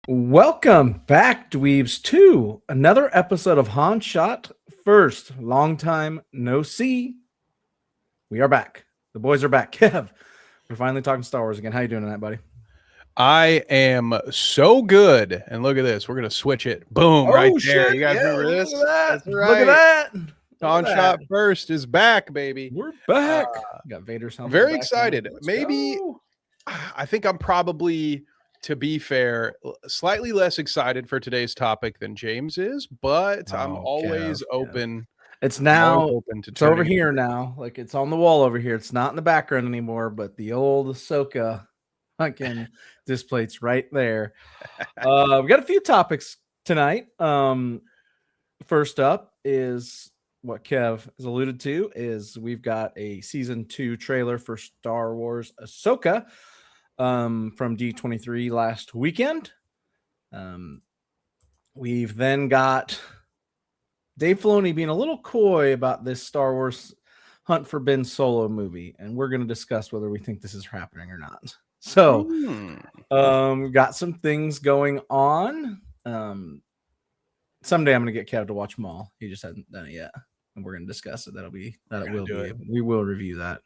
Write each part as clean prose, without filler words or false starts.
Welcome back, dweebs, to another episode of Han Shot First. Long time no see. We are back. The boys are back. Kev, we're finally talking Star Wars again. How you doing tonight, buddy? I am so good. And look at this. We're going to switch it. Boom, right there. Shit! You guys Yeah, remember look this? at that! That's Look at right. that! Look On at Shot that. First is back, baby. We're back. Got Vader's helmet. Very back excited. on. Let's Maybe go. I think I'm probably, to be fair, slightly less excited for today's topic than James is, but I'm always Kev. open. It's I'm now. always open to It's over turning it. here now. Like it's on the wall over here. It's not in the background anymore. But the old Ahsoka fucking display's right there. We got a few topics tonight. First up is what Kev has alluded to is we've got a season 2 trailer for Star Wars Ahsoka from D23 last weekend. We've then got Dave Filoni being a little coy about this Star Wars Hunt for Ben Solo movie, and we're going to discuss whether we think this is happening or not. So, got some things going on. Someday I'm going to get Kev to watch Maul. He just hasn't done it yet, and we're going to discuss it. We will review that.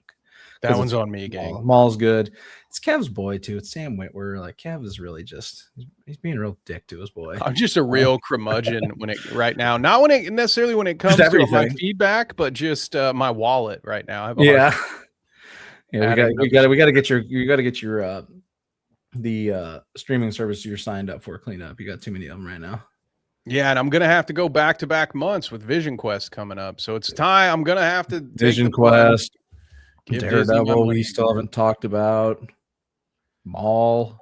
That one's on me, gang. Maul's good. It's Kev's boy too. It's Sam Witwer. Like Kev is really just he's being a real dick to his boy. I'm just a real curmudgeon right now. Not when it necessarily when it comes to my feedback, but just my wallet right now. I have yeah, we got to get your the streaming service you're signed up for cleaned up. You got too many of them right now. Yeah, and I'm gonna have to go back-to-back months with Vision Quest coming up, so it's time. I'm gonna have to Vision Quest. Daredevil, we still haven't talked about. Maul.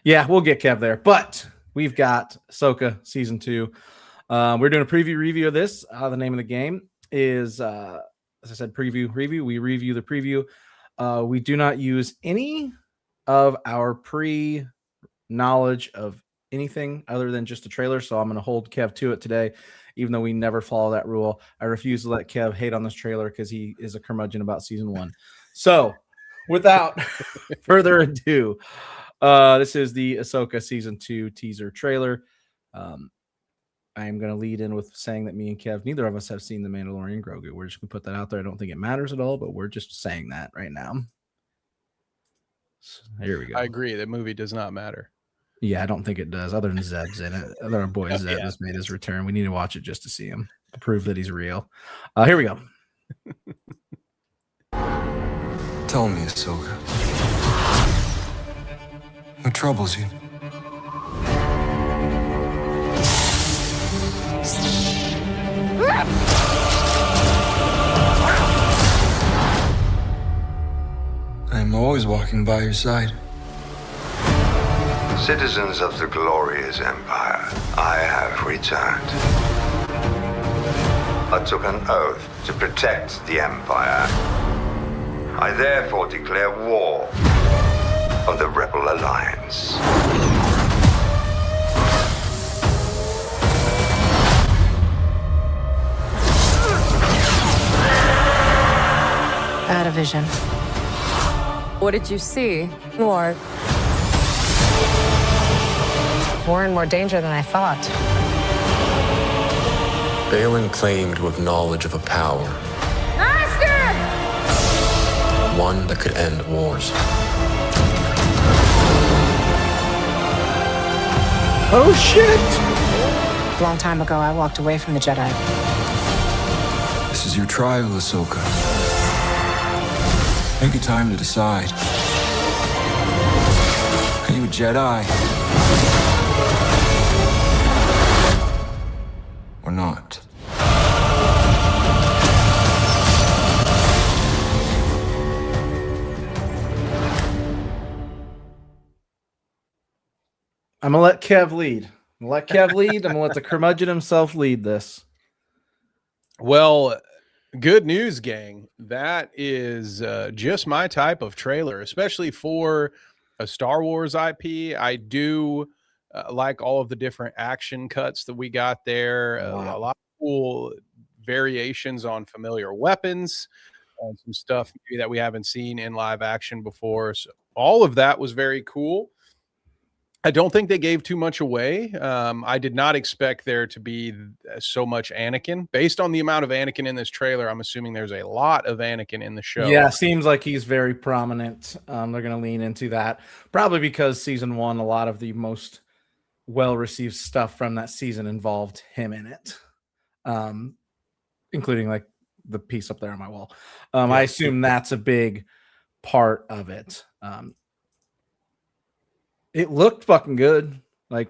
Yeah, we'll get Kev there. But we've got Ahsoka Season 2. We're doing a preview review of this. The name of the game is, as I said, preview review. We review the preview. We do not use any of our pre-knowledge of anything other than just a trailer. So I'm going to hold Kev to it today. Even though we never follow that rule, I refuse to let Kev hate on this trailer because he is a curmudgeon about season 1. So, without further ado, this is the Ahsoka season 2 teaser trailer. I am going to lead in with saying that me and Kev, neither of us have seen The Mandalorian Grogu. We're just going to put that out there. I don't think it matters at all, but we're just saying that right now. So, here we go. I agree. That movie does not matter. Yeah, I don't think it does. Other than Zeb's in it, other boy Zeb has made his return. We need to watch it just to see him, to prove that he's real. Here we go. Tell me, Ahsoka, what troubles you? I'm always walking by your side. Citizens of the glorious empire, I have returned. I took an oath to protect the empire. I therefore declare war on the Rebel Alliance. I had a vision. What did you see? War. More and more danger than I thought. Balin claimed to have knowledge of a power. Master! One that could end wars. Oh, shit! A long time ago, I walked away from the Jedi. This is your trial, Ahsoka. Take your time to decide. Are you a Jedi? Or not? I'm going to let Kev lead. I'm going to let the curmudgeon himself lead this. Well, good news, gang. That is just my type of trailer, especially for a Star Wars IP. I do like all of the different action cuts that we got there. A lot of cool variations on familiar weapons and some stuff that we haven't seen in live action before. So all of that was very cool. I don't think they gave too much away. I did not expect there to be so much Anakin. Based on the amount of Anakin in this trailer, I'm assuming there's a lot of Anakin in the show. Yeah, seems like he's very prominent. They're going to lean into that. Probably because season 1, a lot of the most well-received stuff from that season involved him in it. Including like the piece up there on my wall. I assume that's a big part of it. It looked fucking good. Like,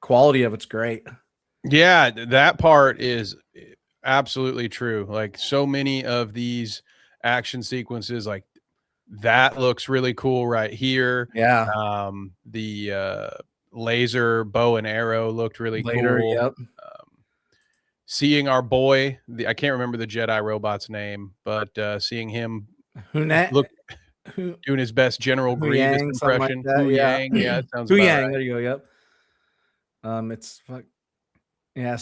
quality of it's great. Yeah, that part is absolutely true. Like, so many of these action sequences, like that looks really cool right here. Yeah. The laser bow and arrow looked really cool. Yep. Seeing our boy, I can't remember the Jedi robot's name, but seeing him doing his best General Grievous impression. Like Yang, yeah, that sounds Hu about Yang, right. there you go. Yep. It's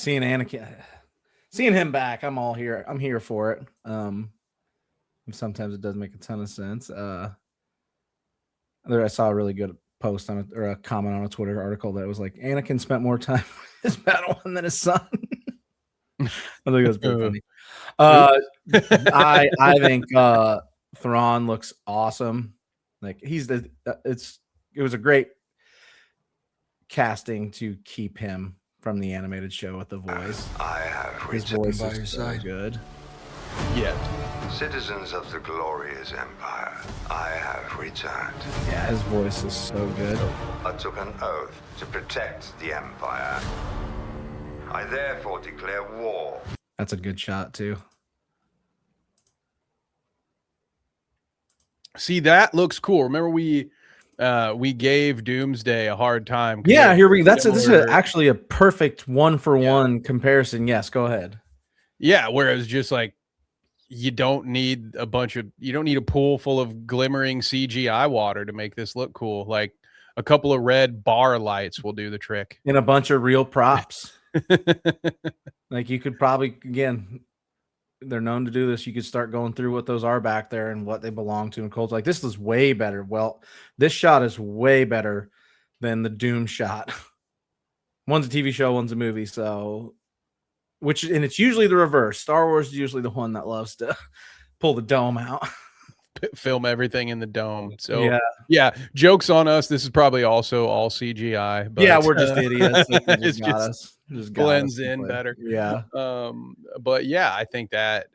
seeing Anakin, seeing him back. I'm all here. I'm here for it. Sometimes it doesn't make a ton of sense. I saw a really good post on or a comment on a Twitter article that was like, Anakin spent more time with his Padawan than his son. I think that's pretty funny. I think Thrawn looks awesome. Like it was a great casting to keep him from the animated show with the voice. I have His voice is so good. Yeah. Citizens of the glorious empire, I have returned. Yeah, his voice is so good. I took an oath to protect the empire. I therefore declare war. That's a good shot too. See, that looks cool. Remember we gave Doomsday a hard time. Yeah, this is actually a perfect 1-for-1 comparison. Yes, go ahead. Yeah, whereas just like you don't need a pool full of glimmering CGI water to make this look cool. Like a couple of red bar lights will do the trick. And a bunch of real props. Like you could probably, again, they're known to do this. You could start going through what those are back there and what they belong to. And Cold's like, this is way better. Well, this shot is way better than the Doom shot. One's a TV show, one's a movie. So, and it's usually the reverse. Star Wars is usually the one that loves to pull the dome out. Film everything in the dome. So yeah, jokes on us. This is probably also all CGI. But, yeah, we're just idiots. It just blends in better. Yeah. But yeah, I think that,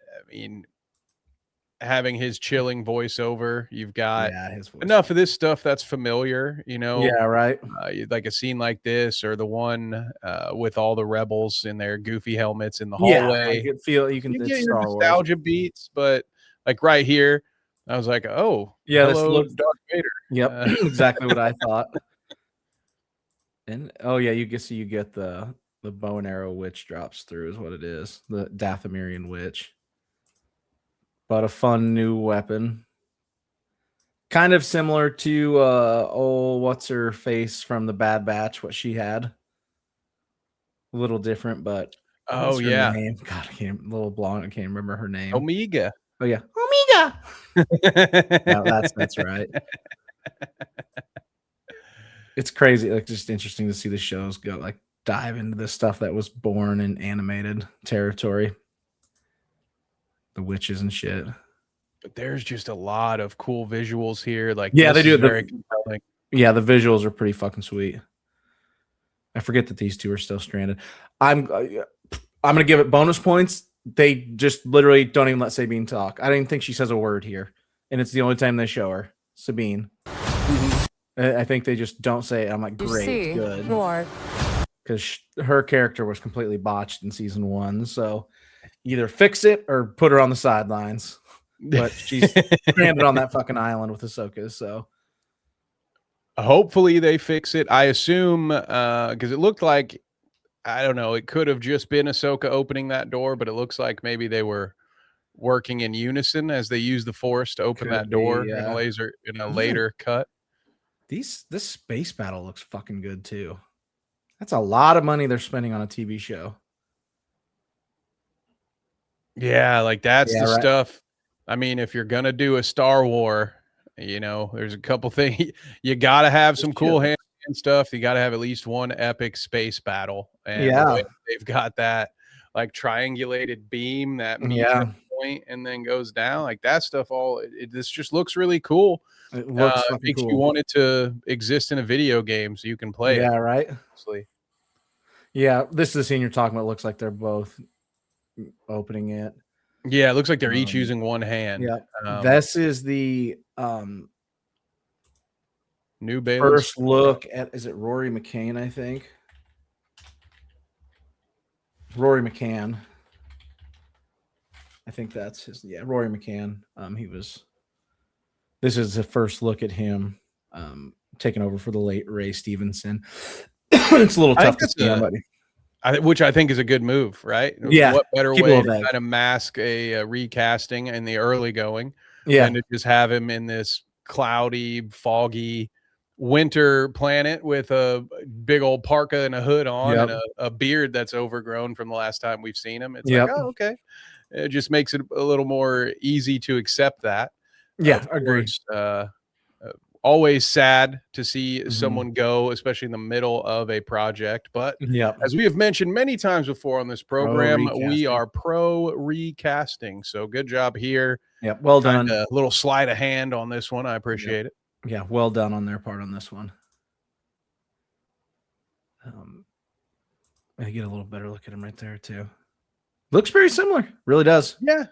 having his chilling voiceover, you've got enough of this stuff that's familiar, Yeah, right. Like a scene like this, or the one with all the rebels in their goofy helmets in the hallway. Yeah, you can get your nostalgia beats, but like right here, I was like, oh, yeah, hello, this looks Darth Vader. Yep, exactly what I thought. And you get the bow and arrow witch drops through is what it is. The Dathomirian witch. But a fun new weapon. Kind of similar to what's her face from the Bad Batch, what she had. A little different, but oh yeah. Name? God, little blonde, I can't remember her name. Omega. Oh yeah. Omega. No, that's right. It's crazy, like just interesting to see the shows go like dive into this stuff that was born in animated territory. The witches and shit. But there's just a lot of cool visuals here. Like, yeah, they do. Very compelling. Yeah, the visuals are pretty fucking sweet. I forget that these two are still stranded. I'm gonna give it bonus points. They just literally don't even let Sabine talk. I don't even think she says a word here, and it's the only time they show her, Sabine. Mm-hmm. I think they just don't say it. I'm like, great, good. More. Because her character was completely botched in season 1, so either fix it or put her on the sidelines. But she's stranded on that fucking island with Ahsoka, so hopefully they fix it. I assume because it looked like, I don't know, it could have just been Ahsoka opening that door, but it looks like maybe they were working in unison as they used the Force to open that door in a later cut. This space battle looks fucking good too. That's a lot of money they're spending on a TV show. Yeah, like that's the stuff. If you're gonna do a Star War, there's a couple things you gotta have some cool hand and stuff, you got to have at least one epic space battle. And Yeah. the way they've got that like triangulated beam that meets at a point and then goes down, like that stuff. This just looks really cool. It looks fucking makes cool. you want it to exist in a video game so you can play it. Yeah, right. Honestly. Yeah, this is the scene you're talking about. It looks like they're both opening it. Yeah, it looks like they're each using one hand. Yeah, this is the new Balin's first look at, is it Rory McCann? I think Rory McCann. I think that's his. Yeah, Rory McCann. This is the first look at him taking over for the late Ray Stevenson. It's a little tough to see somebody. Which I think is a good move, right? Yeah. What better way to kind of mask a recasting in the early going than to just have him in this cloudy, foggy winter planet with a big old parka and a hood on and a beard that's overgrown from the last time we've seen him. It's like, oh, okay. It just makes it a little more easy to accept that. Yeah, agreed. Always sad to see someone go, especially in the middle of a project. But as we have mentioned many times before on this program, we are pro recasting. So good job here. Yep, well done. A little sleight of hand on this one. I appreciate it. Yeah, well done on their part on this one. I get a little better look at him right there too. Looks very similar. Really does. Yeah.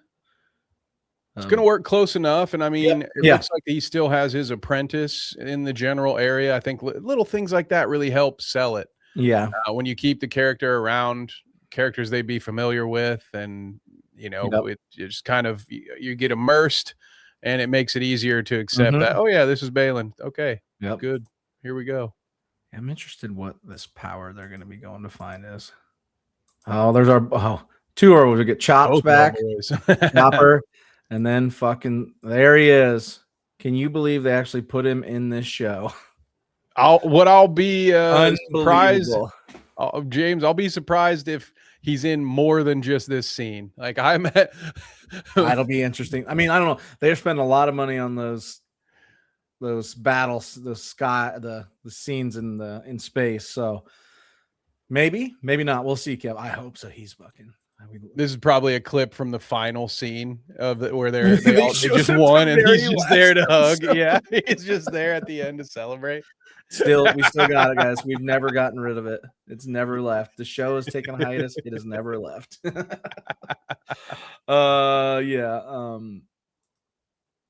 It's going to work close enough. And I mean, it looks like he still has his apprentice in the general area. I think little things like that really help sell it. Yeah. When you keep the character around characters they'd be familiar with, and, you know, it just kind of, you get immersed and it makes it easier to accept that, oh, yeah, this is Balin. Okay. Good. Here we go. I'm interested what this power they're going to be going to find is. Oh, there's our, two are we get Chops back. Chopper. And then fucking there he is. Can you believe they actually put him in this show? I'll be surprised, James. I'll be surprised if he's in more than just this scene. Like that'll be interesting. I mean, I don't know. They're spending a lot of money on those battles, the scenes in space. So maybe not. We'll see, Kev. I hope so. He's fucking. This is probably a clip from the final scene of where they just won and he's just there to hug. Yeah, he's just there at the end to celebrate. We still got it, guys. We've never gotten rid of it. It's never left. The show has taken a hiatus. It has never left.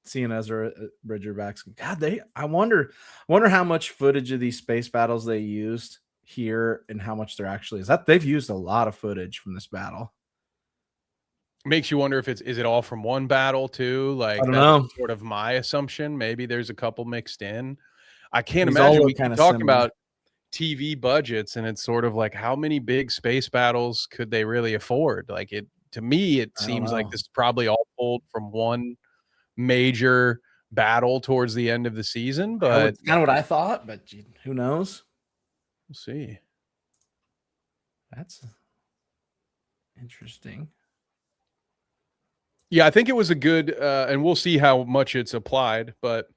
Seeing Ezra Bridger back. God, I wonder how much footage of these space battles they used here and how much there actually is. That they've used a lot of footage from this battle. Makes you wonder if is it all from one battle too? Like, I don't know. Sort of my assumption. Maybe there's a couple mixed in. I can't imagine. We keep talking about TV budgets, and it's sort of like, how many big space battles could they really afford? Like, to me, it seems like this is probably all pulled from one major battle towards the end of the season. But it's kind of what I thought. But who knows? We'll see. That's interesting. Yeah, I think it was a good, and we'll see how much it's applied, but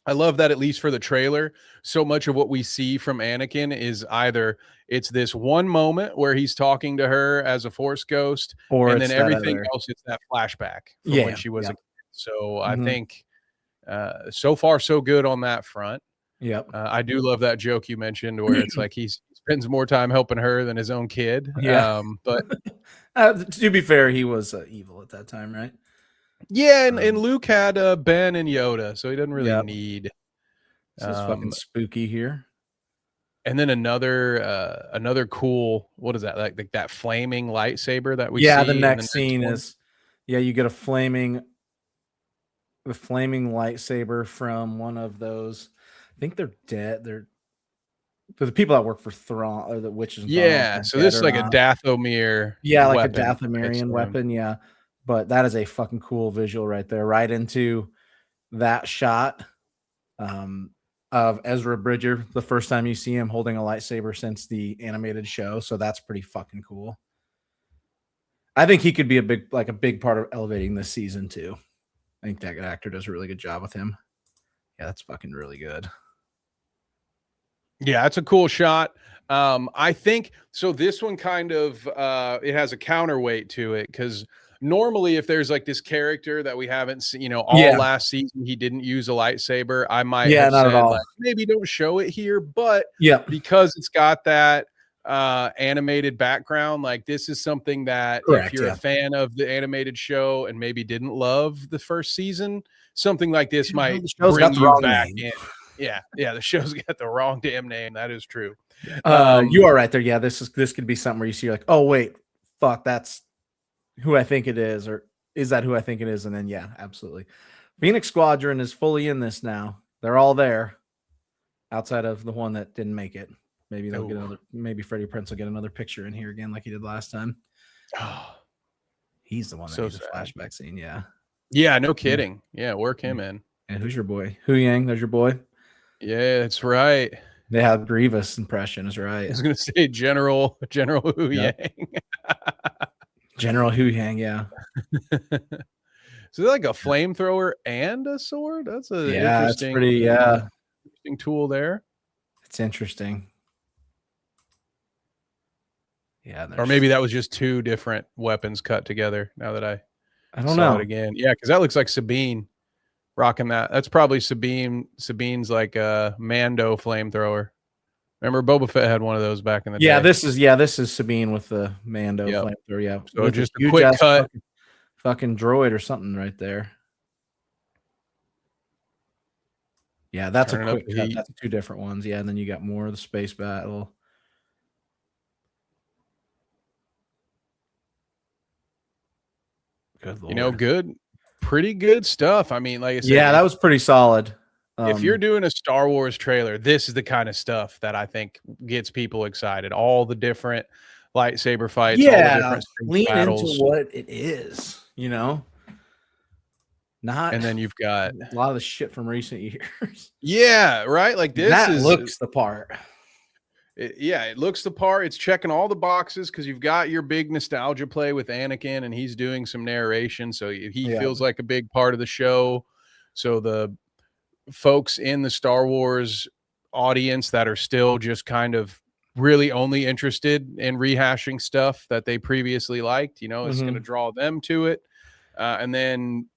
I love that, at least for the trailer, so much of what we see from Anakin is either it's this one moment where he's talking to her as a Force ghost, and then everything else is that flashback from when she was a kid. So I think so far so good on that front. Yep. I do love that joke you mentioned where it's like he spends more time helping her than his own kid. Yeah. But to be fair, he was evil at that time, right? Yeah, and Luke had Ben and Yoda, so he doesn't really need. This is fucking spooky here. And then another cool, what is that, like that flaming lightsaber that we see? Yeah, the next scene is you get the flaming lightsaber from one of those. I think they're dead. They're the people that work for Thrawn or the witches. Yeah, so this is like a Dathomir. Yeah, like a Dathomirian weapon. Yeah, but that is a fucking cool visual right there, right into that shot of Ezra Bridger. The first time you see him holding a lightsaber since the animated show, so that's pretty fucking cool. I think he could be a big part of elevating this season too. I think that actor does a really good job with him. Yeah, that's fucking really good. Yeah, it's a cool shot. I think so. This one kind of it has a counterweight to it because normally, if there's like this character that we haven't seen, all last season he didn't use a lightsaber, I might have not at said all. like maybe don't show it here. But Yeah, because it's got that animated background, like this is something that if you're a fan of the animated show and maybe didn't love the first season, something like this might bring you back in. Yeah, the show's got the wrong damn name. That is true. You are right there. Yeah, this could be something where you see like, oh wait, fuck, that's who I think it is, or is that who I think it is? And then yeah, absolutely. Phoenix Squadron is fully in this now. They're all there, outside of the one that didn't make it. Maybe they'll get another. Maybe Freddie Prinze will get another picture in here again, like he did last time. Oh, he's the one that needs a flashback scene. Yeah. Yeah. No kidding. Yeah. Work him in. And who's your boy? Hu Yang. There's your boy. Yeah, that's right. They have Grievous impression. Is right. I was gonna say General Hu Yang. General Hu Yang. Yeah. So like a flamethrower and a sword. That's a interesting. It's pretty. Yeah. Interesting tool there. It's interesting. Yeah, or maybe that was just two different weapons cut together. Now that I don't know it again, yeah, because that looks like Sabine rocking that. That's probably Sabine's like a Mando flamethrower. Remember, Boba Fett had one of those back in the day. This is Sabine with the Mando flamethrower. Yeah, so just a quick cut, fucking droid or something right there. Yeah, that's a quick cut. That's two different ones. Yeah, and then you got more of the space battle. Good Lord. Pretty good stuff. I mean, like I said, that was pretty solid. If you're doing a Star Wars trailer, this is the kind of stuff that I think gets people excited. All the different lightsaber fights, all the different lean battles. Into what it is, Not, and then you've got a lot of the shit from recent years. Yeah, right. Like this looks the part. It looks the part. It's checking all the boxes because you've got your big nostalgia play with Anakin, and he's doing some narration, so he feels like a big part of the show. So the folks in the Star Wars audience that are still just kind of really only interested in rehashing stuff that they previously liked, it's going to draw them to it. And then,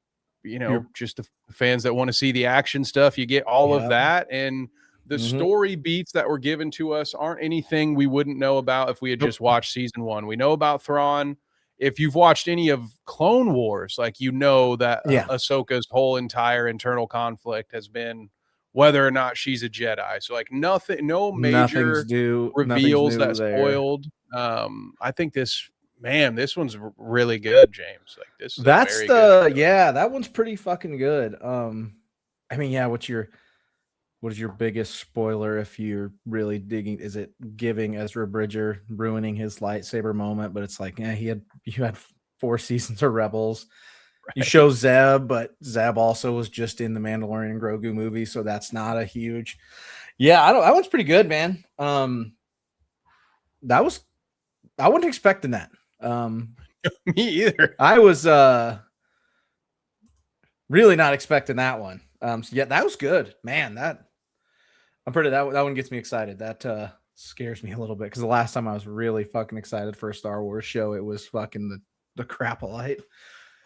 just the fans that want to see the action stuff, you get all of that. And the story beats that were given to us aren't anything we wouldn't know about if we had just watched season 1. We know about Thrawn. If you've watched any of Clone Wars, that Ahsoka's whole entire internal conflict has been whether or not she's a Jedi. So like no major reveals that spoiled. I think this one's really good, James. Like this is that one's pretty fucking good. What is your biggest spoiler if you're really digging? Is it giving Ezra Bridger ruining his lightsaber moment? But it's like, you had 4 seasons of Rebels. Right. You show Zeb, but Zeb also was just in the Mandalorian Grogu movie, so that's not a huge. Yeah, that one's pretty good, man. I wasn't expecting that. Me either. I was really not expecting that one. That was good, man. That one gets me excited. That scares me a little bit because the last time I was really fucking excited for a Star Wars show, it was fucking the Crapolite.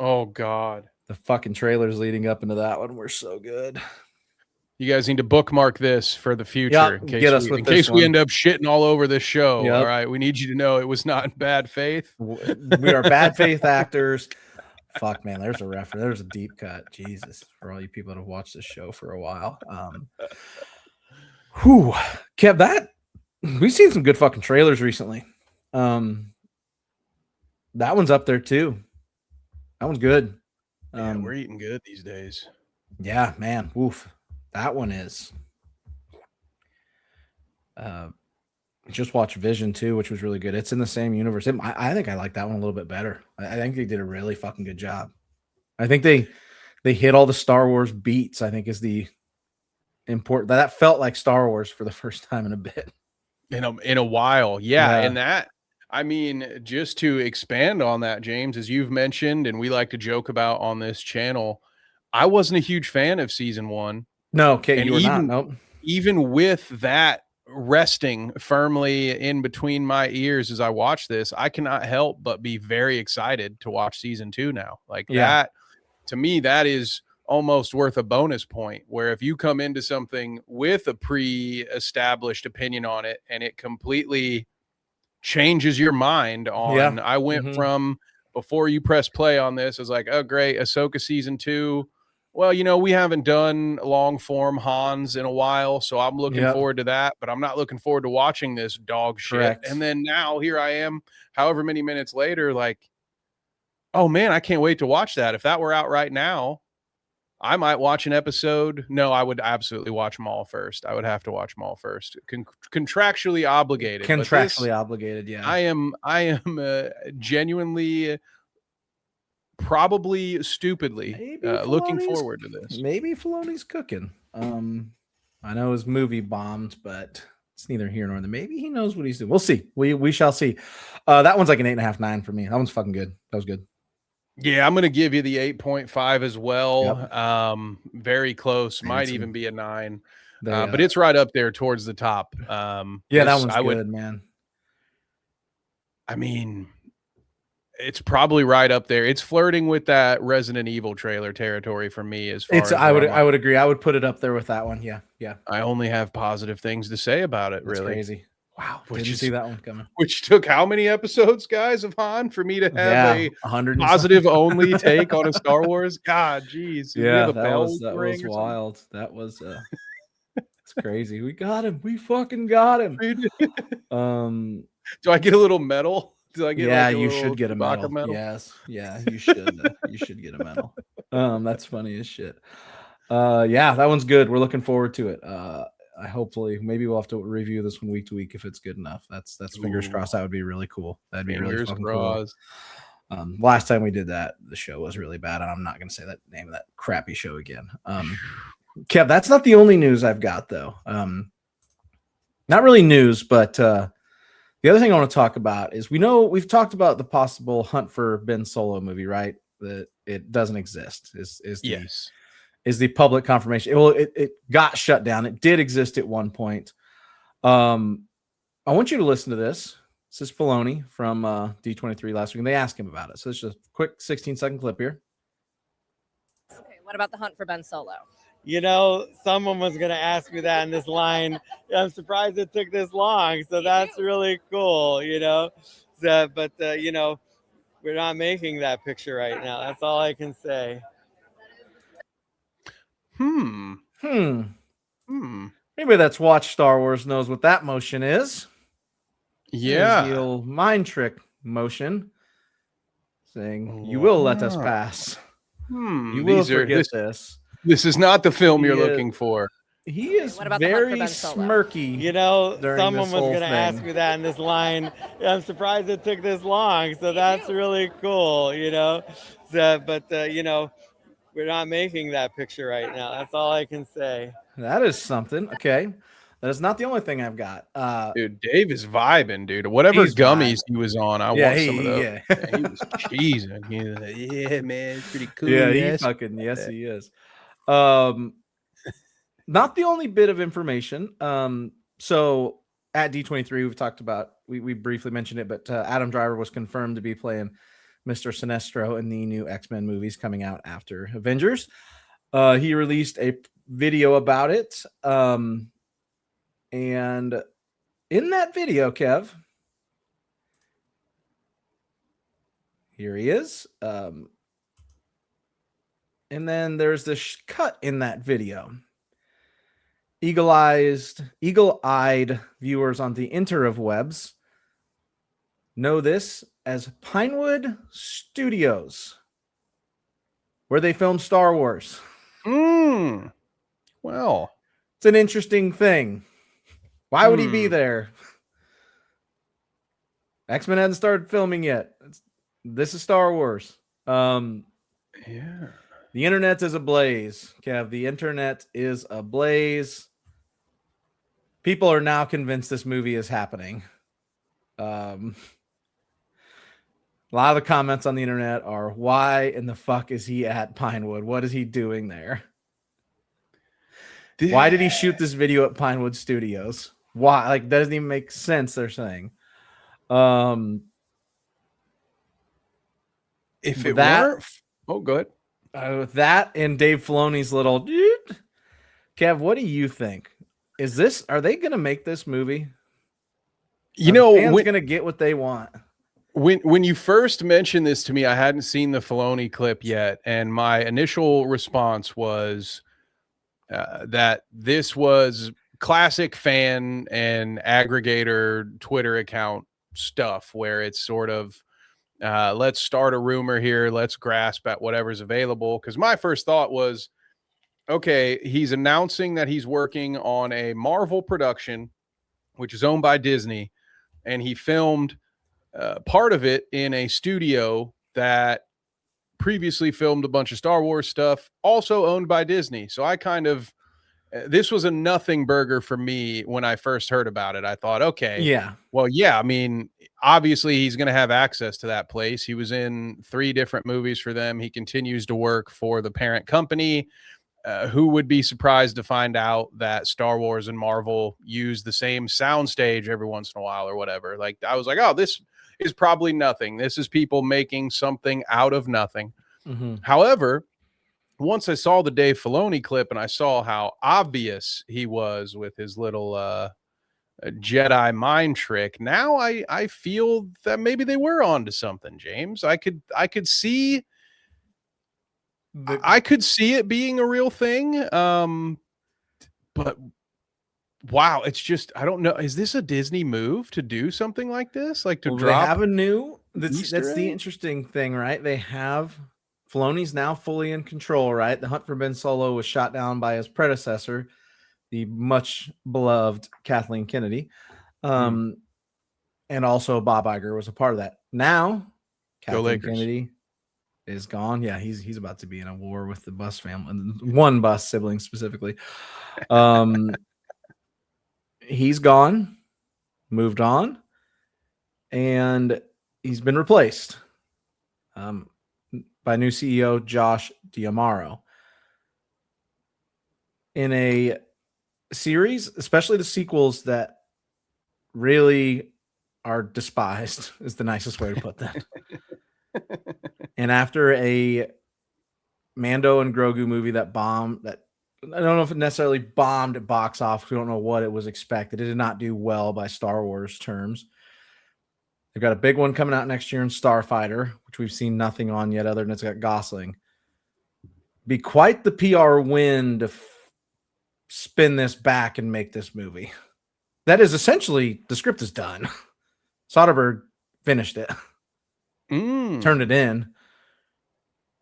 Oh God, the fucking trailers leading up into that one were so good. You guys need to bookmark this for the future in case we end up shitting all over this show. Yep. All right, we need you to know it was not in bad faith. We are bad faith actors. Fuck, man, there's a reference. There's a deep cut. Jesus, for all you people that have watched this show for a while. Kev, we've seen some good fucking trailers recently. That one's up there too. That one's good. We're eating good these days. Yeah, man. Woof. That one is. Just watched Vision 2, which was really good. It's in the same universe. I think I like that one a little bit better. I think they did a really fucking good job. I think they hit all the Star Wars beats. I think is the important. That felt like Star Wars for the first time in a bit. In a while. Yeah. And that, I mean, just to expand on that, James, as you've mentioned, and we like to joke about on this channel, I wasn't a huge fan of season 1. No, okay, you were not. Nope. Even with that resting firmly in between my ears as I watch this, I cannot help but be very excited to watch season 2 now. Like that, to me, that is almost worth a bonus point, where if you come into something with a pre-established opinion on it and it completely changes your mind on, I went from before you press play on this, I was like, oh great, Ahsoka season 2. Well, we haven't done long form Hans in a while, so I'm looking forward to that, but I'm not looking forward to watching this dog shit. Correct. And then now here I am, however many minutes later, like, oh man, I can't wait to watch that. If that were out right now, I might watch an episode. No, I would absolutely watch them all first. I would have to watch them all first. Contractually obligated. Contractually obligated, yeah. I am genuinely, probably stupidly looking forward to this. Maybe Filoni's cooking. I know his movie bombed, but it's neither here nor there. Maybe he knows what he's doing. We'll see. We shall see. That one's like an 8.5, 9 for me. That one's fucking good. That was good. Yeah, I'm going to give you the 8.5 as well. Very close. Might even be a 9. But it's right up there towards the top. That one's good, man. I mean, it's probably right up there. It's flirting with that Resident Evil trailer territory for me as far as I would agree. I would put it up there with that one. Yeah. I only have positive things to say about it. That's really crazy. Wow, didn't see that one coming. Which took how many episodes, guys, of Han for me to have a 100 positive only take on a Star Wars? God, geez. Yeah, that was wild. That was it's crazy. We got him. We fucking got him. Do I get a little medal? Do I get you should get a medal. Yes. Yeah, you should. You should get a medal. That's funny as shit. That one's good. We're looking forward to it. Maybe we'll have to review this one week to week if it's good enough. That's fingers crossed. That would be really cool. That'd be really fucking cool. Last time we did that, the show was really bad, and I'm not going to say that name of that crappy show again. Kev, that's not the only news I've got though. Not really news, but the other thing I want to talk about is we've talked about the possible Hunt for Ben Solo movie, right? That it doesn't exist. Is the public confirmation. It got shut down. It did exist at one point. I want you to listen to this. This is Filoni from D23 last week, and they asked him about it. So it's just a quick 16-second clip here. Okay, what about the Hunt for Ben Solo? Someone was going to ask me that in this line. I'm surprised it took this long. So that's really cool, but we're not making that picture right now. That's all I can say. Maybe that's watched Star Wars knows what that motion is. Yeah. The old mind trick motion. Saying, you will let us pass. You will forget this. This is not the film you're looking for. He is very smirky. Someone was going to ask me that in this line. I'm surprised it took this long. So that's really cool, but we're not making that picture right now. That's all I can say. That is something. Okay. That is not the only thing I've got. Dude, Dave is vibing, dude. Whatever gummies he was on, I want some of those. Yeah. He was cheesing. He was like, yeah, man, it's pretty cool. Yeah, he is. Not the only bit of information. So at D23, we've talked about, we briefly mentioned it, but Adam Driver was confirmed to be playing Mr. Sinestro in the new X-Men movies coming out after Avengers. He released a video about it. And in that video, Kev, here he is. And then there's this cut in that video. Eagle-eyed viewers on the interwebs know this as Pinewood Studios, where they filmed Star Wars. Well, it's an interesting thing. Why would he be there? X-Men hadn't started filming yet. This is Star Wars. Yeah. The internet is ablaze, Kev. The internet is ablaze. People are now convinced this movie is happening. A lot of the comments on the internet are, why in the fuck is he at Pinewood? What is he doing there? Why did he shoot this video at Pinewood Studios? Why? Like, doesn't even make sense. They're saying. If it that, weren't, oh, go ahead. With that and Dave Filoni's little dude, Kev, what do you think? Are they going to make this movie? You know, fans going to get what they want? When you first mentioned this to me, I hadn't seen the Filoni clip yet, and my initial response was that this was classic fan and aggregator Twitter account stuff, where it's sort of let's start a rumor here, let's grasp at whatever's available. Because my first thought was, okay, he's announcing that he's working on a Marvel production, which is owned by Disney, and he filmed part of it in a studio that previously filmed a bunch of Star Wars stuff, also owned by Disney. So I kind of, this was a nothing burger for me when I first heard about it. I thought, okay, yeah, well, yeah, I mean, obviously he's going to have access to that place. He was in 3 different movies for them. He continues to work for the parent company. Who would be surprised to find out that Star Wars and Marvel use the same soundstage every once in a while or whatever? Like, I was like, oh, this is probably nothing. This is people making something out of nothing. Mm-hmm. However, once I saw the Dave Filoni clip and I saw how obvious he was with his little Jedi mind trick, now I feel that maybe they were onto something, James. I could see I could see it being a real thing. But wow, it's just, I don't know. Is this a Disney move to do something like this? Like to drop? They have a new, that's egg? the interesting thing, right? They have, Filoni's now fully in control, right? The Hunt for Ben Solo was shot down by his predecessor, the much beloved Kathleen Kennedy. And also Bob Iger was a part of that. Now, Kathleen Kennedy is gone. Yeah, he's about to be in a war with the Bus family, one Bus sibling specifically. He's gone, moved on, and he's been replaced by new CEO Josh D'Amaro. In a series, especially the sequels that really are despised, is the nicest way to put that. And after a Mando and Grogu movie that bombed, that I don't know if it necessarily bombed at box office. We don't know what it was expected. It did not do well by Star Wars terms. They've got a big one coming out next year in Starfighter, which we've seen nothing on yet other than it's got Gosling. Be quite the PR win to spin this back and make this movie. That is essentially, the script is done. Soderbergh finished it. Turned it in.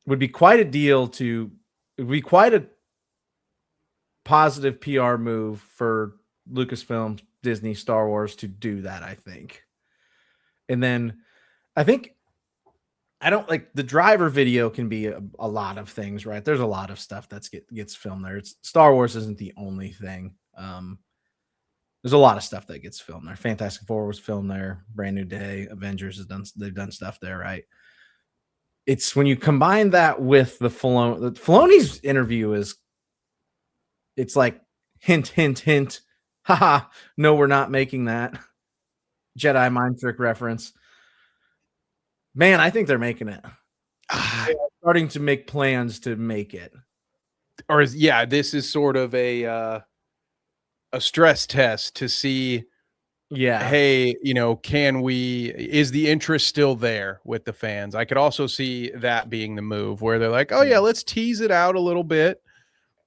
Would be quite a deal to, it would be quite a positive PR move for Lucasfilm, Disney, Star Wars to do that, I think. And then I think, I don't like, the driver video can be a lot of things, right? There's a lot of stuff that gets filmed there. Star Wars isn't the only thing. There's a lot of stuff that gets filmed there. Fantastic Four was filmed there. Brand New Day, Avengers they've done stuff there, right? It's when you combine that with the Filoni's interview it's like hint, hint, hint. Haha, no, we're not making that. Jedi mind trick reference. Man, I think they're making it. They're starting to make plans to make it. Or this is sort of a stress test to see, hey, is the interest still there with the fans? I could also see that being the move where they're like, oh yeah, let's tease it out a little bit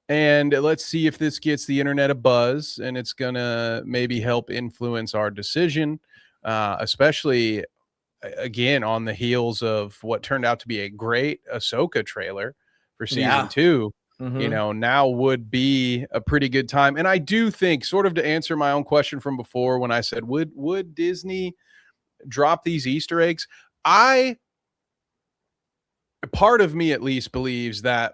and let's see if this gets the internet a buzz and it's gonna maybe help influence our decision, especially again on the heels of what turned out to be a great Ahsoka trailer for season 2. Now would be a pretty good time. And I do think, sort of to answer my own question from before when I said, would Disney drop these Easter eggs? Part of me at least believes that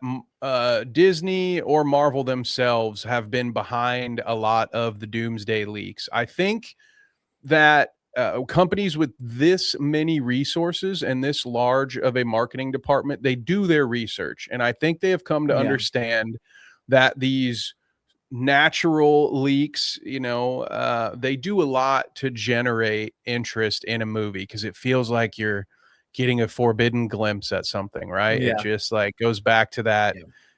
Disney or Marvel themselves have been behind a lot of the Doomsday leaks. I think that companies with this many resources and this large of a marketing department, they do their research. And I think they have come to understand that these natural leaks, they do a lot to generate interest in a movie because it feels like you're getting a forbidden glimpse at something, right? It Yeah. just like goes back to that,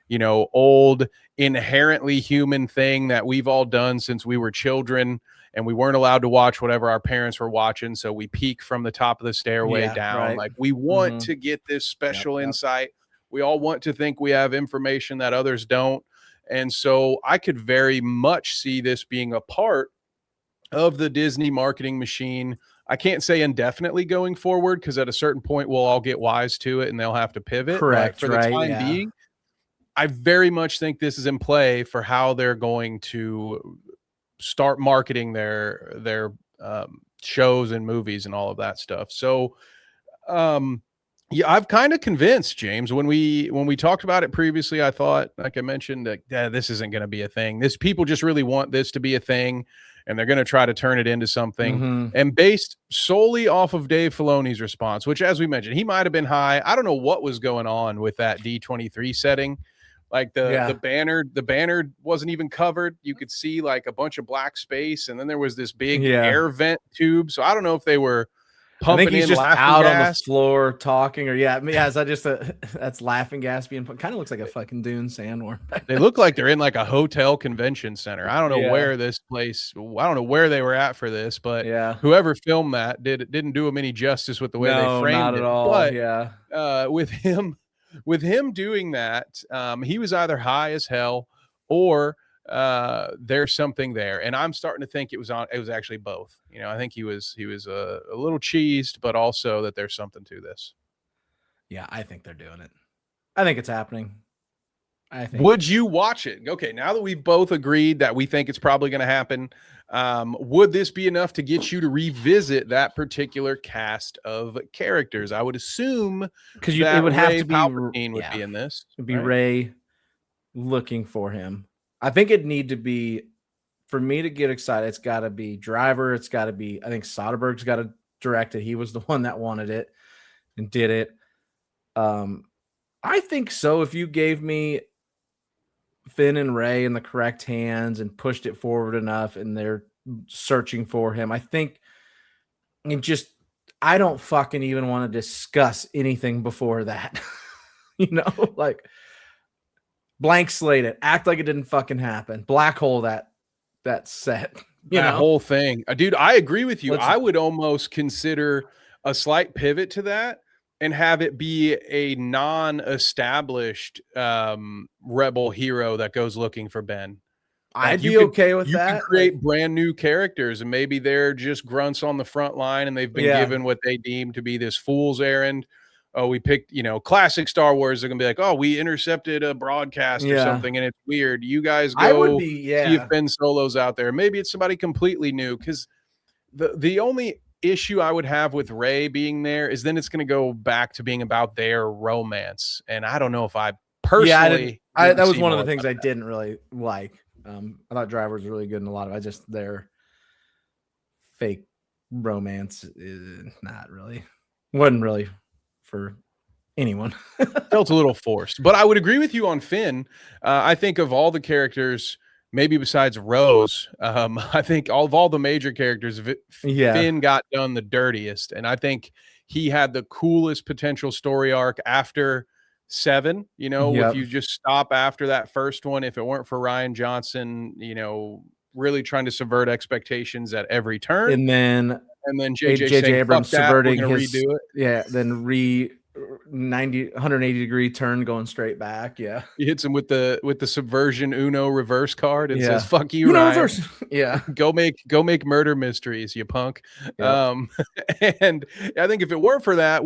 Yeah. old inherently human thing that we've all done since we were children and we weren't allowed to watch whatever our parents were watching. So we peek from the top of the stairway Yeah, down. right. Like we want Mhm. to get this special Yep. insight. We all want to think we have information that others don't. And so I could very much see this being a part of the Disney marketing machine. I can't say indefinitely going forward because at a certain point we'll all get wise to it and they'll have to pivot. Correct, But for the right, time yeah. being, I very much think this is in play for how they're going to start marketing their shows and movies and all of that stuff. So yeah, I've kind of convinced, James, when we talked about it previously, I thought, like I mentioned, that this isn't going to be a thing. This people just really want this to be a thing, and they're going to try to turn it into something. Mhm. And based solely off of Dave Filoni's response, which, as we mentioned, he might have been high. I don't know what was going on with that D23 setting. Like the banner wasn't even covered. You could see like a bunch of black space, and then there was this big air vent tube. So I don't know if they were I think pumping he's in just laughing out on the gas. floor talking, or is that just that's laughing gas being put? Kind of looks like a fucking dune sandworm. They look like they're in like a hotel convention center. I don't know Yeah. where this place. I don't know where they were at for this, but Yeah. whoever filmed that didn't do them any justice with the way they No, framed not it. at all. But Yeah. with him doing that, he was either high as hell or there's something there, and I'm starting to think it was actually both. I think he was a little cheesed, but also that there's something to this. Yeah, I think they're doing it. I think it's happening. I think. Would you watch it? Okay, now that we've both agreed that we think it's probably going to happen, would this be enough to get you to revisit that particular cast of characters? I would assume because it would have to be Palpatine would be in this. It'd be right? Ray looking for him. I think it'd need to be, for me to get excited, it's got to be Driver. It's got to be, I think Soderbergh's got to direct it. He was the one that wanted it and did it. I think so. If you gave me Finn and Ray in the correct hands and pushed it forward enough and they're searching for him, I think I don't fucking even want to discuss anything before that. Like blank slate it, act like it didn't fucking happen, black hole that set, that whole thing. Dude, I agree with you. Let's- I would almost consider a slight pivot to that and have it be a non-established rebel hero that goes looking for Ben. I'd be okay with that. You could create brand new characters, and maybe they're just grunts on the front line and they've been given what they deem to be this fool's errand. Oh, we picked, classic Star Wars. They're gonna be like, oh, we intercepted a broadcast or something, and it's weird. You guys go see if Ben Solo's out there. Maybe it's somebody completely new, because the only issue I would have with Rey being there is then it's going to go back to being about their romance, and I don't know if I personally. That was one of the things I didn't really like. I thought Driver was really good in a lot of. Their fake romance is wasn't really for anyone. Felt a little forced, but I would agree with you on Finn. I think of all the characters, maybe besides Rose, I think of all the major characters, Finn got done the dirtiest, and I think he had the coolest potential story arc after 7. If you just stop after that first one, if it weren't for Rian Johnson, really trying to subvert expectations at every turn, and then JJ Abrams subverting his redo it. Then 180 degree turn going straight back. Yeah, he hits him with the subversion Uno reverse card and says, "Fuck you, Uno Ryan. Reverse." Yeah, go make murder mysteries, you punk. Yep. And I think if it weren't for that,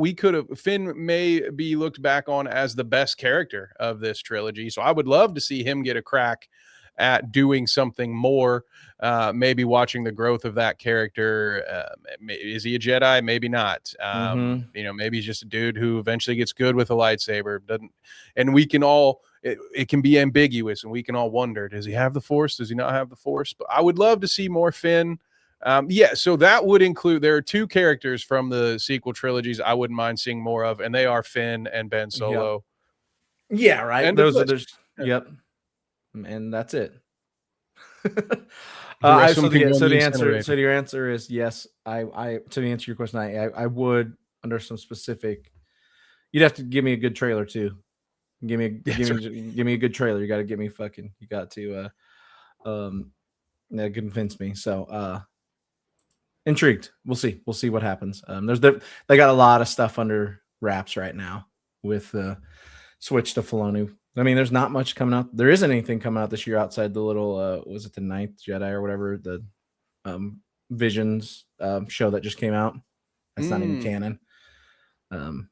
Finn may be looked back on as the best character of this trilogy. So I would love to see him get a crack at doing something more, maybe watching the growth of that character. Is he a Jedi? Maybe not. Maybe he's just a dude who eventually gets good with a lightsaber. And we can all, it can be ambiguous, and we can all wonder, does he have the Force? Does he not have the Force? But I would love to see more Finn. So that would include, there are 2 characters from the sequel trilogies I wouldn't mind seeing more of, and they are Finn and Ben Solo. Yeah, right. And those are yep. And that's it. So your answer is yes. I to answer your question, I would, under some specific. You'd have to give me a good trailer too. Give me a good trailer. You got to give me fucking. You got to convince me. So intrigued. We'll see. We'll see what happens. They got a lot of stuff under wraps right now with the switch to Filoni. I mean, there's not much coming out. There isn't anything coming out this year outside the little was it the Ninth Jedi or whatever, the Visions show that just came out. That's not even canon.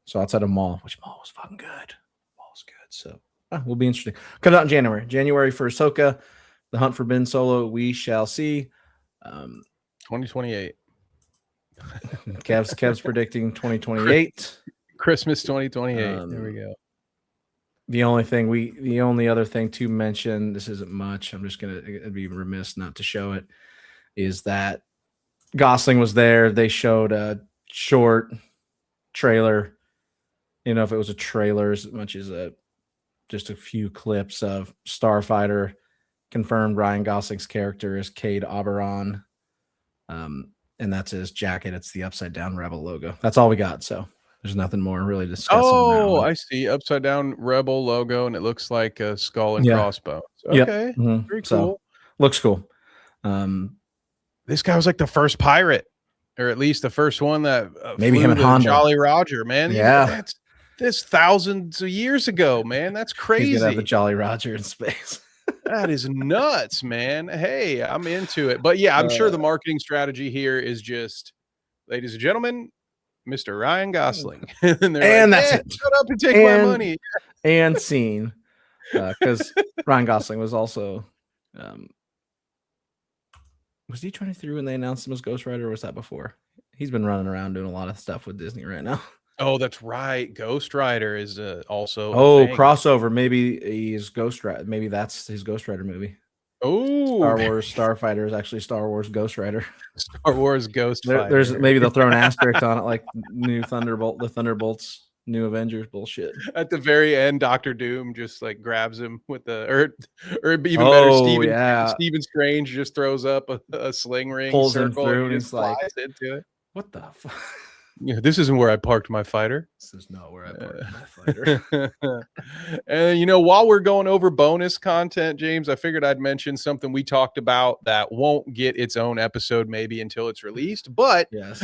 So outside of Maul, which Maul was fucking good. Maul's good. So will be interesting. Comes out in January. January for Ahsoka. The Hunt for Ben Solo. We shall see. 2028. Kev's predicting 2028. Christmas 2028. There we go. The only other thing to mention, this isn't much, I'm just gonna be remiss not to show it, is that Gosling was there. They showed a short trailer. You know, if it was a trailer as much as just a few clips of Starfighter. Confirmed Ryan Gosling's character is Cade Oberon. And that's his jacket. It's the upside down Rebel logo. That's all we got. So there's nothing more really to discuss. Oh, I see. Upside down Rebel logo, and it looks like a skull and crossbones. Okay. Yep. Very cool. So, looks cool. This guy was like the first pirate, or at least the first one that maybe flew him and the Honda. Jolly Roger, man. Yeah. That's thousands of years ago, man. That's crazy. He's gonna have the Jolly Roger in space. That is nuts, man. Hey, I'm into it. But yeah, I'm sure the marketing strategy here is just, ladies and gentlemen, Mr. Ryan Gosling. And that's it. Shut up and take my money. And scene. Because Ryan Gosling was also was he 23 when they announced him as Ghost Rider, or was that before? He's been running around doing a lot of stuff with Disney right now. Oh, that's right. Ghost Rider is also crossover. Maybe he's Ghost Rider. Maybe that's his Ghost Rider movie. Oh, Star Wars Starfighter is actually Star Wars Ghost Rider. Star Wars Ghost Fighter. There's maybe they'll throw an asterisk on it, like new the Thunderbolts, New Avengers bullshit. At the very end, Dr. Doom just like grabs him with or even better, Stephen Strange just throws up a sling ring, pulls him through, and he's like, into it. What the fuck? Yeah, this isn't where I parked my fighter. This is not where I parked my fighter. And while we're going over bonus content, James, I figured I'd mention something we talked about that won't get its own episode maybe until it's released. But yes,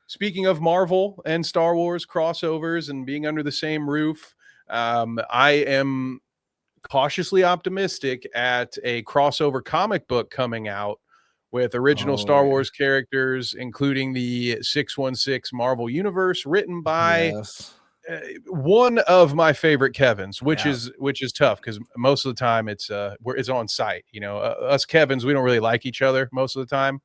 speaking of Marvel and Star Wars crossovers and being under the same roof, I am cautiously optimistic at a crossover comic book coming out with original Star Wars characters, including the 616 Marvel Universe, written by one of my favorite Kevins, which is tough because most of the time it's on site. Us Kevins, we don't really like each other most of the time.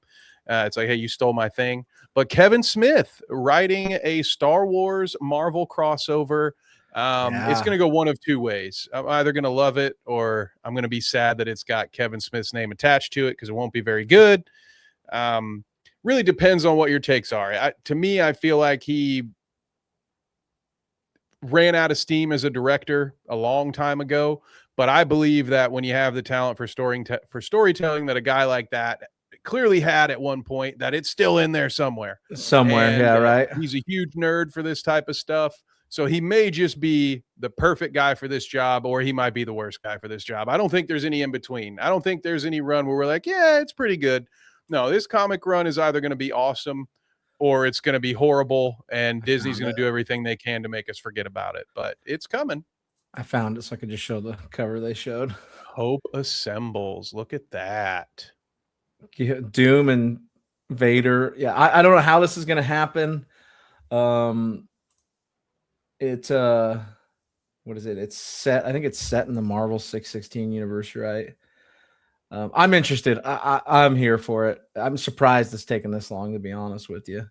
It's like, hey, you stole my thing. But Kevin Smith writing a Star Wars Marvel crossover. It's going to go one of two ways. I'm either going to love it or I'm going to be sad that it's got Kevin Smith's name attached to it because it won't be very good. Really depends on what your takes are. To me, I feel like he ran out of steam as a director a long time ago, but I believe that when you have the talent for storytelling that a guy like that clearly had at one point, that it's still in there somewhere. Right. He's a huge nerd for this type of stuff. So he may just be the perfect guy for this job, or he might be the worst guy for this job. I don't think there's any in between. I don't think there's any run where we're like, yeah, it's pretty good. No, this comic run is either going to be awesome or it's going to be horrible, and Disney's going to do everything they can to make us forget about it. But it's coming. I found it so I could just show the cover they showed. Hope Assembles. Look at that. Yeah, Doom and Vader. Yeah, I don't know how this is going to happen. What is it? It's set. I think it's set in the Marvel 616 universe, right? I'm interested. I'm here for it. I'm surprised it's taken this long, to be honest with you.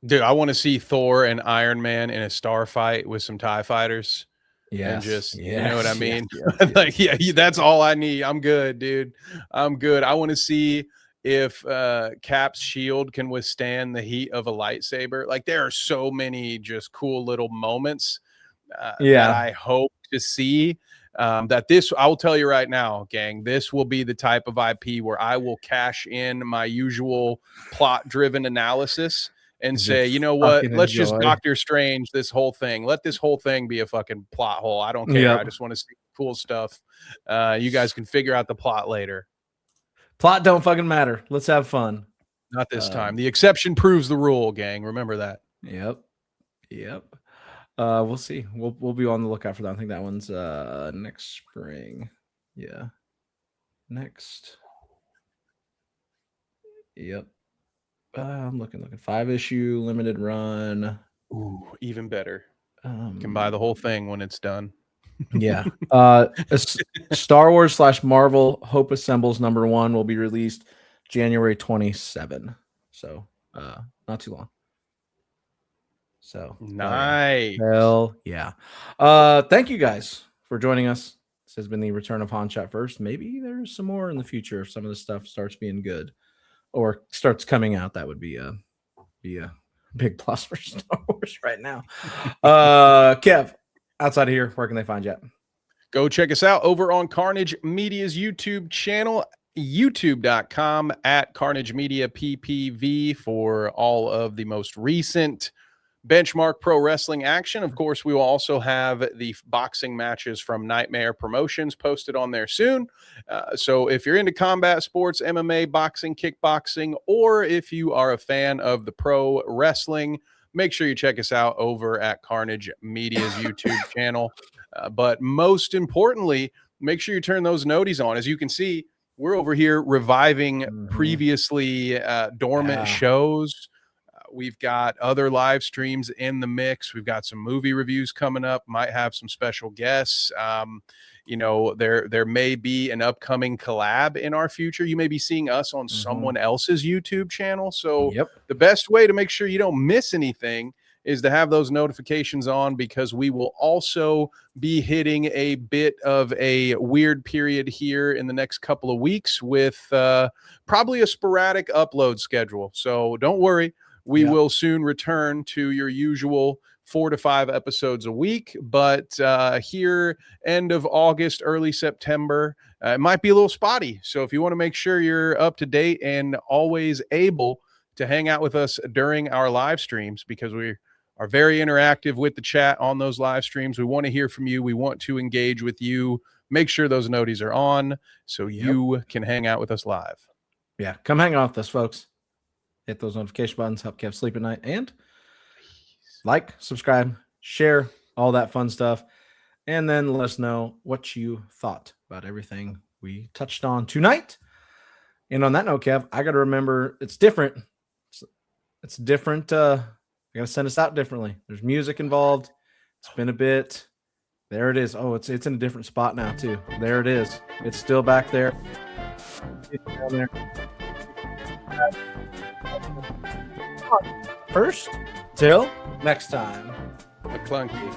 Dude, I want to see Thor and Iron Man in a star fight with some TIE fighters. Yeah, and just you know what I mean? Like, that's all I need. I'm good, dude. I'm good. I want to see if Cap's shield can withstand the heat of a lightsaber. Like, there are so many just cool little moments that I hope to see. that this, I will tell you right now, gang, this will be the type of IP where I will cash in my usual plot-driven analysis and say, you know what, let's just Doctor Strange this whole thing. Let this whole thing be a fucking plot hole. I don't care. I just want to see cool stuff. You guys can figure out the plot later. Plot don't fucking matter. Let's have fun. Not this time. The exception proves the rule, gang. Remember that. Yep. We'll see. We'll be on the lookout for that. I think that one's next spring. Yeah. Next. Yep. I'm looking 5-issue limited run. Ooh, even better. Can buy the whole thing when it's done. Yeah. Star Wars / Marvel Hope Assembles #1 will be released January 27. So not too long. So nice. Hell yeah. Thank you guys for joining us. This has been the return of Han Chat First. Maybe there's some more in the future if some of this stuff starts being good or starts coming out. That would be a big plus for Star Wars right now. Kev, outside of here, where can they find you at? Go check us out over on Carnage Media's YouTube channel, youtube.com @Carnage Media PPV for all of the most recent Benchmark Pro Wrestling action. Of course, we will also have the boxing matches from Nightmare Promotions posted on there soon. So if you're into combat sports, MMA, boxing, kickboxing, or if you are a fan of the pro wrestling, make sure you check us out over at Carnage Media's YouTube channel. But most importantly, make sure you turn those noties on. As you can see, we're over here reviving previously dormant shows. We've got other live streams in the mix. We've got some movie reviews coming up, might have some special guests. You know, there may be an upcoming collab in our future. You may be seeing us on someone else's YouTube channel. So the best way to make sure you don't miss anything is to have those notifications on, because we will also be hitting a bit of a weird period here in the next couple of weeks with probably a sporadic upload schedule. So don't worry. We will soon return to your usual 4 to 5 episodes a week, but here end of August, early September, it might be a little spotty. So if you want to make sure you're up to date and always able to hang out with us during our live streams, because we are very interactive with the chat on those live streams. We want to hear from you. We want to engage with you. Make sure those noties are on so you can hang out with us live. Yeah, come hang out with us, folks. Hit those notification buttons, help Kev sleep at night, and like, subscribe, share, all that fun stuff. And then let us know what you thought about everything we touched on tonight. And on that note, Kev, I got to remember it's different. It's different. I got to send us out differently. There's music involved. It's been a bit. There it is. Oh, it's in a different spot now, too. There it is. It's still back there. It's down there. First, till next time. McClunky.